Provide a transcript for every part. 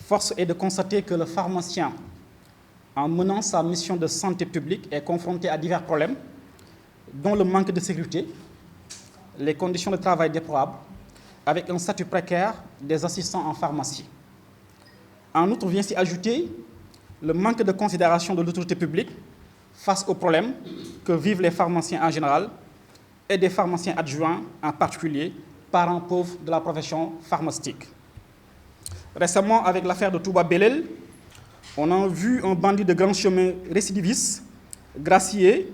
Force est de constater que le pharmacien, en menant sa mission de santé publique, est confronté à divers problèmes, dont le manque de sécurité, les conditions de travail déplorables, avec un statut précaire des assistants en pharmacie. En outre, vient s'y ajouter le manque de considération de l'autorité publique face aux problèmes que vivent les pharmaciens en général et des pharmaciens adjoints en particulier, parents pauvres de la profession pharmaceutique. Récemment, avec l'affaire de Touba Belel, on a vu un bandit de grand chemin récidiviste gracié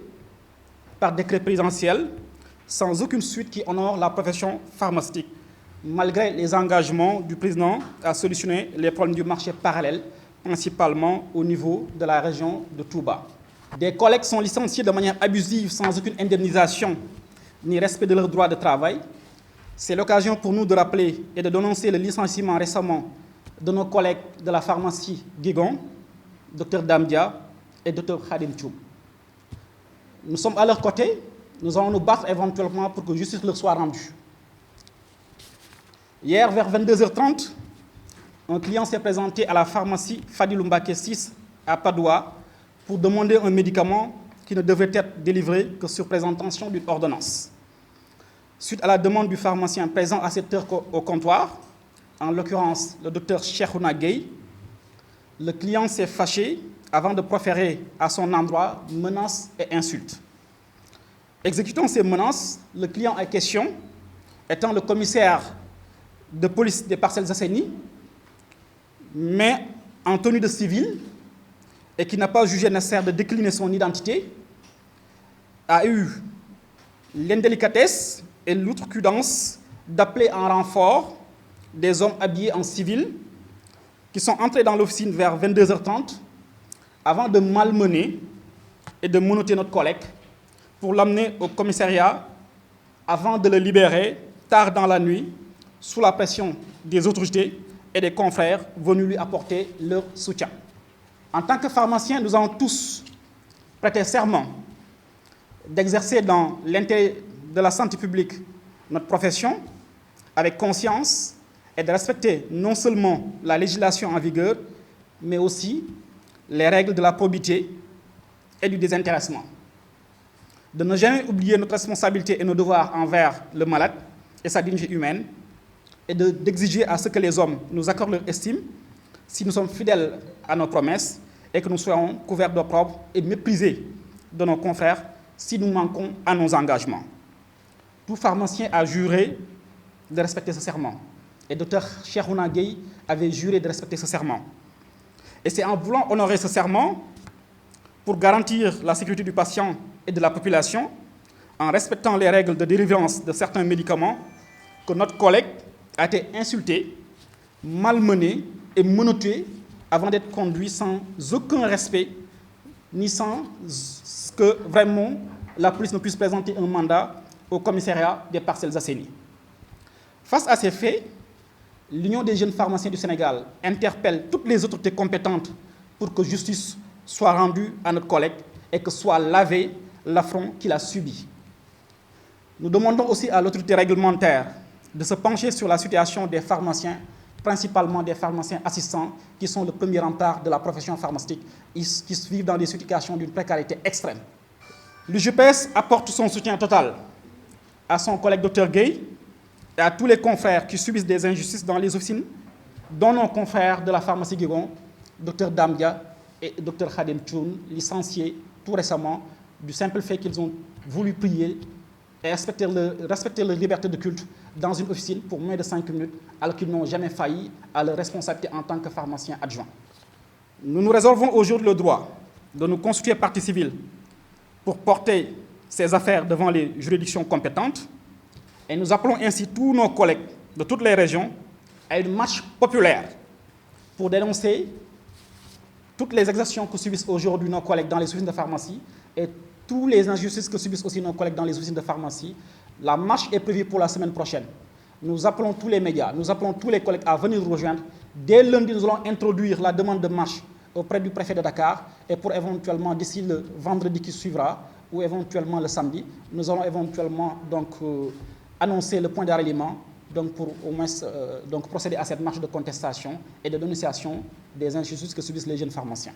par décret présidentiel sans aucune suite qui honore la profession pharmaceutique, malgré les engagements du président à solutionner les problèmes du marché parallèle, principalement au niveau de la région de Touba. Des collègues sont licenciés de manière abusive sans aucune indemnisation ni respect de leurs droits de travail. C'est l'occasion pour nous de rappeler et de dénoncer le licenciement récemment de nos collègues de la pharmacie Guégon, Dr Damdia et Dr Khadim Tchoum. Nous sommes à leur côté, nous allons nous battre éventuellement pour que justice leur soit rendue. Hier, vers 22h30, un client s'est présenté à la pharmacie Fadilou Mbacké 6 à Padoua pour demander un médicament qui ne devrait être délivré que sur présentation d'une ordonnance. Suite à la demande du pharmacien présent à cette heure au comptoir, en l'occurrence le docteur Cheikhouna Gueye, le client s'est fâché avant de proférer à son endroit menaces et insultes. Exécutant ces menaces, le client en question, étant le commissaire de police des Parcelles Assainies, mais en tenue de civil et qui n'a pas jugé nécessaire de décliner son identité, a eu l'indélicatesse et l'outrecuidance d'appeler en renfort des hommes habillés en civil qui sont entrés dans l'officine vers 22h30 avant de malmener et de menotter notre collègue pour l'amener au commissariat avant de le libérer tard dans la nuit sous la pression des autorités et des confrères venus lui apporter leur soutien. En tant que pharmaciens, nous avons tous prêté serment d'exercer dans l'intérêt de la santé publique notre profession avec conscience et de respecter non seulement la législation en vigueur, mais aussi les règles de la probité et du désintéressement. De ne jamais oublier notre responsabilité et nos devoirs envers le malade et sa dignité humaine, et d'exiger à ce que les hommes nous accordent leur estime si nous sommes fidèles à nos promesses et que nous soyons couverts d'opprobre et méprisés de nos confrères si nous manquons à nos engagements. Tout pharmacien a juré de respecter ce serment. Et Dr Cheikhouna Gueye avait juré de respecter ce serment. Et c'est en voulant honorer ce serment, pour garantir la sécurité du patient et de la population, en respectant les règles de délivrance de certains médicaments, que notre collègue a été insulté, malmené et menotté avant d'être conduit sans aucun respect, ni sans que vraiment la police ne puisse présenter un mandat au commissariat des Parcelles Assainies. Face à ces faits, l'Union des jeunes pharmaciens du Sénégal interpelle toutes les autorités compétentes pour que justice soit rendue à notre collègue et que soit lavé l'affront qu'il a subi. Nous demandons aussi à l'autorité réglementaire de se pencher sur la situation des pharmaciens, principalement des pharmaciens assistants, qui sont le premier rempart de la profession pharmaceutique, qui vivent dans des situations d'une précarité extrême. L'UGPS apporte son soutien total à son collègue Dr Gueye et à tous les confrères qui subissent des injustices dans les officines, dont nos confrères de la pharmacie Guégon, Dr Damdia et Dr Khadim Tchoum, licenciés tout récemment du simple fait qu'ils ont voulu prier et respecter leur liberté de culte dans une officine pour moins de 5 minutes, alors qu'ils n'ont jamais failli à leur responsabilité en tant que pharmaciens adjoints. Nous nous réservons aujourd'hui le droit de nous constituer partie civile pour porter ces affaires devant les juridictions compétentes, et nous appelons ainsi tous nos collègues de toutes les régions à une marche populaire pour dénoncer toutes les exactions que subissent aujourd'hui nos collègues dans les officines de pharmacie et toutes les injustices que subissent aussi nos collègues dans les officines de pharmacie. La marche est prévue pour la semaine prochaine. Nous appelons tous les médias, nous appelons tous les collègues à venir nous rejoindre. Dès lundi, nous allons introduire la demande de marche auprès du préfet de Dakar et pour éventuellement, d'ici le vendredi qui suivra, ou éventuellement le samedi, nous allons éventuellement donc annoncer le point de ralliement donc pour au moins donc procéder à cette marche de contestation et de dénonciation des injustices que subissent les jeunes pharmaciens.